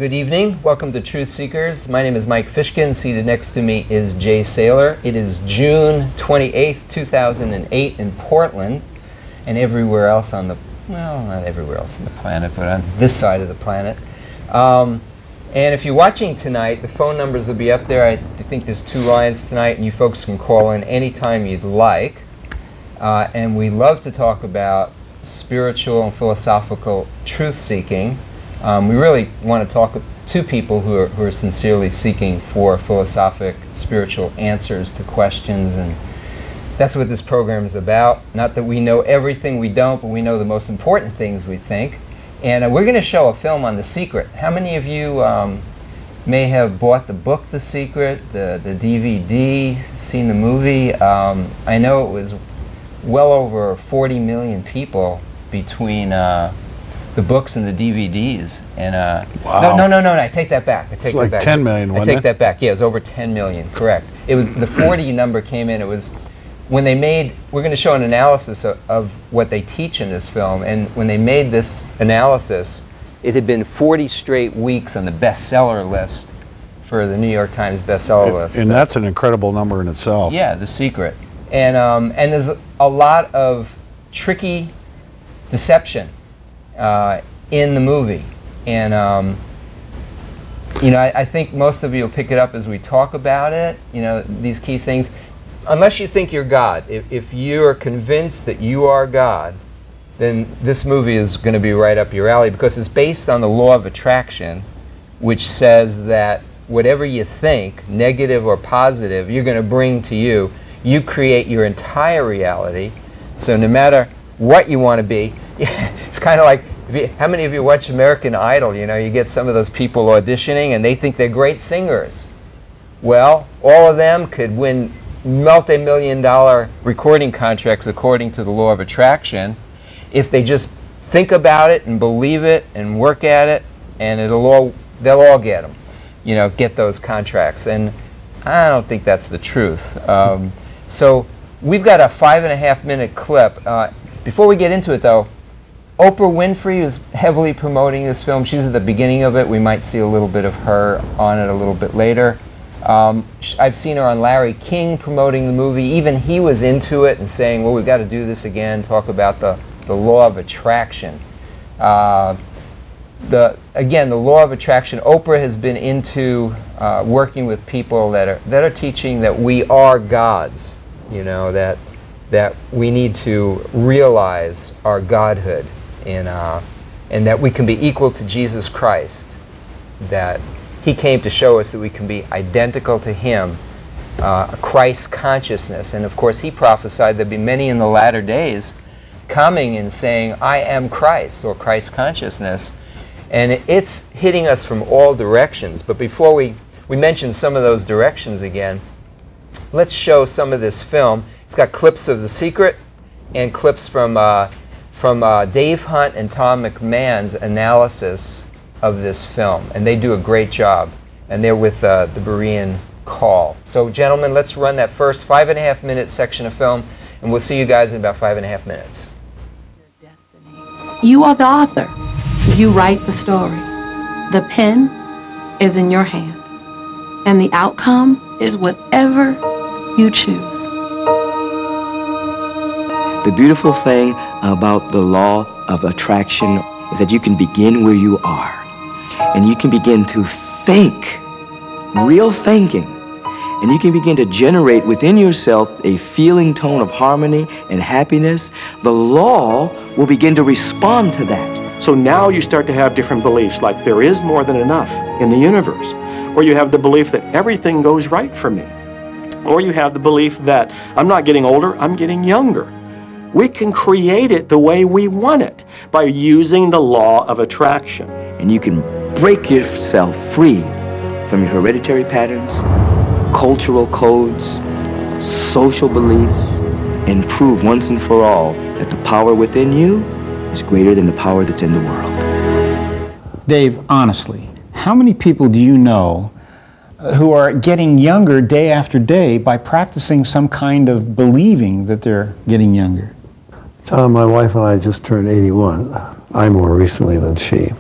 Good evening. Welcome to Truth Seekers. My name is Mike Fishkin. Seated next to me is Jay Saylor. It is June 28th, 2008 in Portland, and everywhere else on the, well, not everywhere else on the planet, but on this side of the planet. And if you're watching tonight, the phone numbers will be up there. I think there's 2 lines tonight, and you folks can call in anytime you'd like. And we love to talk about spiritual and philosophical truth-seeking. We really want to talk to people who are sincerely seeking for philosophic, spiritual answers to questions, and that's what this program is about. Not that we know everything, we don't, but we know the most important things, we think. And we're going to show a film on The Secret. How many of you may have bought the book The Secret, the DVD, seen the movie? I know it was well over 40 million people between the books and the DVDs, and wow. No, I take that back. I take it's like that back. 10 million, wasn't it? I take that back. Yeah, it was over 10 million. Correct. It was the 40 number came in. It was when they made. We're going to show an analysis of what they teach in this film, and when they made this analysis, it had been 40 straight weeks on the bestseller list for the New York Times bestseller list. And that's an incredible number in itself. Yeah, The Secret, and there's a lot of tricky deception in the movie, and you know, I think most of you will pick it up as we talk about it. You know, these key things. Unless you think you're God, if you are convinced that you are God, then this movie is going to be right up your alley, because it's based on the law of attraction, which says that whatever you think, negative or positive, you're going to bring to you. You create your entire reality. So no matter what you want to be, it's kind of like, how many of you watch American Idol? You know, you get some of those people auditioning and they think they're great singers. Well, all of them could win multi-million-dollar recording contracts according to the law of attraction if they just think about it and believe it and work at it, and they'll all get them, you know, get those contracts. And I don't think that's the truth. So we've got a 5.5-minute clip. Before we get into it, though, Oprah Winfrey is heavily promoting this film. She's at the beginning of it. We might see a little bit of her on it a little bit later. I've seen her on Larry King promoting the movie. Even he was into it and saying, well, we've got to do this again, talk about the law of attraction. Again, the law of attraction, Oprah has been into working with people that are teaching that we are gods, you know, that we need to realize our godhood, and that we can be equal to Jesus Christ, that he came to show us that we can be identical to him, a Christ consciousness. And of course he prophesied there'd be many in the latter days coming and saying, I am Christ, or Christ consciousness. And it's hitting us from all directions. But before we mention some of those directions again, let's show some of this film. It's got clips of The Secret and clips from Dave Hunt and Tom McMahon's analysis of this film, and they do a great job, and they're with the Berean Call. So gentlemen, let's run that first 5.5-minute section of film, and we'll see you guys in about 5.5 minutes. You are the author. You write the story. The pen is in your hand, and the outcome is whatever you choose. The beautiful thing about the law of attraction is that you can begin where you are, and you can begin to think, real thinking, and you can begin to generate within yourself a feeling tone of harmony and happiness. The law will begin to respond to that. So now you start to have different beliefs, like there is more than enough in the universe, or you have the belief that everything goes right for me, or you have the belief that I'm not getting older, I'm getting younger. We can create it the way we want it by using the law of attraction. And you can break yourself free from your hereditary patterns, cultural codes, social beliefs, and prove once and for all that the power within you is greater than the power that's in the world. Dave, honestly, how many people do you know who are getting younger day after day by practicing some kind of believing that they're getting younger? Tom, my wife and I just turned 81. I more recently than she.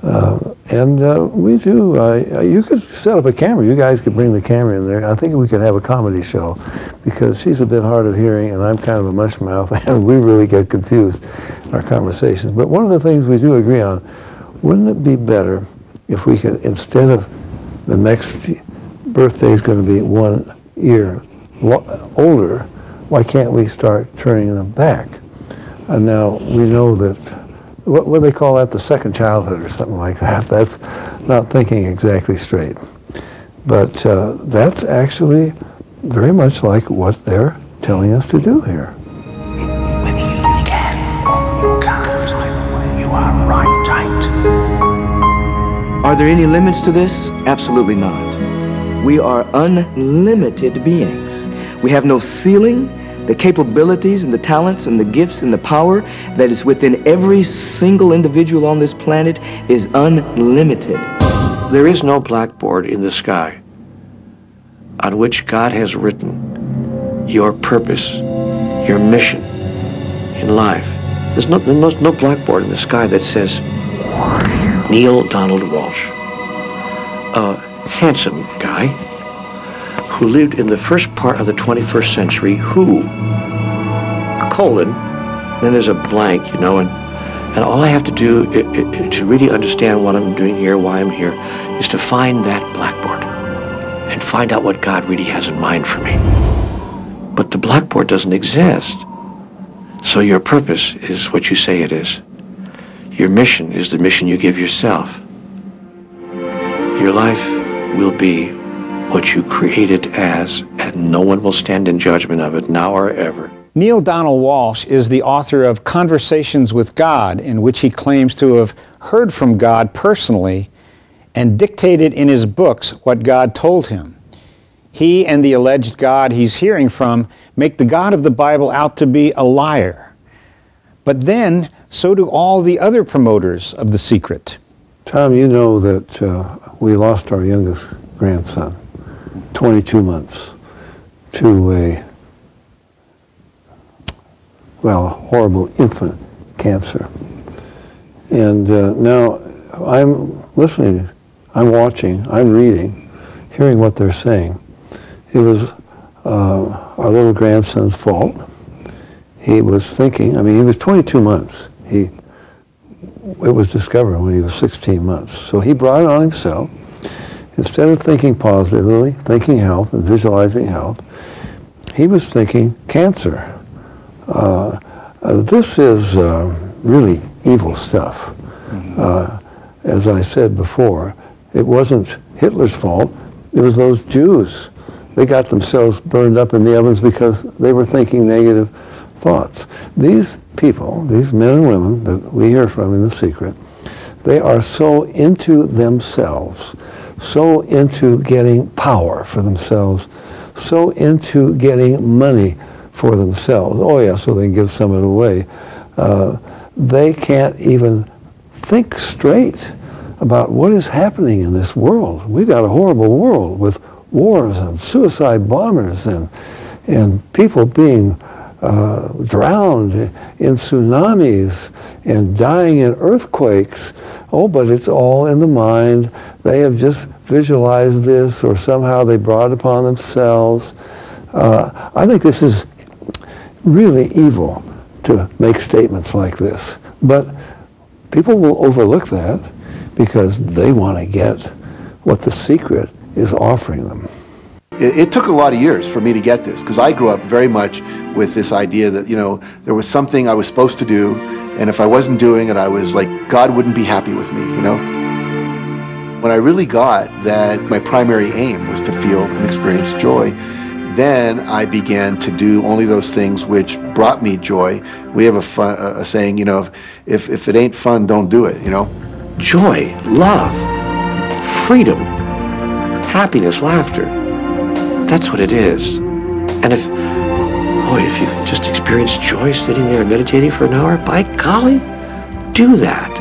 We do. You could set up a camera. You guys could bring the camera in there. I think we could have a comedy show, because she's a bit hard of hearing and I'm kind of a mush mouth, and we really get confused in our conversations. But one of the things we do agree on, wouldn't it be better if we could, instead of the next birthday is going to be 1 year older, why can't we start turning them back? And now we know that, what do they call that, the second childhood or something like that. That's not thinking exactly straight. But that's actually very much like what they're telling us to do here. Whether you can or you can't, you are right tight. Are there any limits to this? Absolutely not. We are unlimited beings. We have no ceiling. The capabilities and the talents and the gifts and the power that is within every single individual on this planet is unlimited. There is no blackboard in the sky on which God has written your purpose, your mission in life. There's no blackboard in the sky that says Neil Donald Walsh, a handsome guy who lived in the first part of the 21st century, who, colon, then there's a blank, you know, and all I have to do to really understand what I'm doing here, why I'm here, is to find that blackboard and find out what God really has in mind for me. But the blackboard doesn't exist. So your purpose is what you say it is. Your mission is the mission you give yourself. Your life will be what you create it as, and no one will stand in judgment of it now or ever. Neil Donald Walsh is the author of Conversations with God, in which he claims to have heard from God personally and dictated in his books what God told him. He and the alleged God he's hearing from make the God of the Bible out to be a liar. But then, so do all the other promoters of The Secret. Tom, you know that we lost our youngest grandson, 22 months, to a, well, horrible infant cancer. And now I'm listening, I'm watching, I'm reading, hearing what they're saying. It was our little grandson's fault. He was thinking, I mean, he was 22 months. It was discovered when he was 16 months. So he brought it on himself. Instead of thinking positively, thinking health and visualizing health, he was thinking cancer. This is really evil stuff. As I said before, it wasn't Hitler's fault. It was those Jews. They got themselves burned up in the ovens because they were thinking negative thoughts. These people, these men and women that we hear from in The Secret, they are so into themselves, so into getting power for themselves, so into getting money for themselves. Oh yeah, so they can give some of it away. They can't even think straight about what is happening in this world. We've got a horrible world with wars and suicide bombers and people being drowned in tsunamis and dying in earthquakes. Oh, but it's all in the mind. They have just visualized this, or somehow they brought it upon themselves. I think this is really evil to make statements like this. But people will overlook that because they want to get what The Secret is offering them. It took a lot of years for me to get this, because I grew up very much with this idea that, you know, there was something I was supposed to do, and if I wasn't doing it, I was like, God wouldn't be happy with me, you know? When I really got that my primary aim was to feel and experience joy, then I began to do only those things which brought me joy. We have a saying, you know, if it ain't fun, don't do it, you know? Joy, love, freedom, happiness, laughter. That's what it is. And if you've just experienced joy sitting there and meditating for an hour, by golly, do that.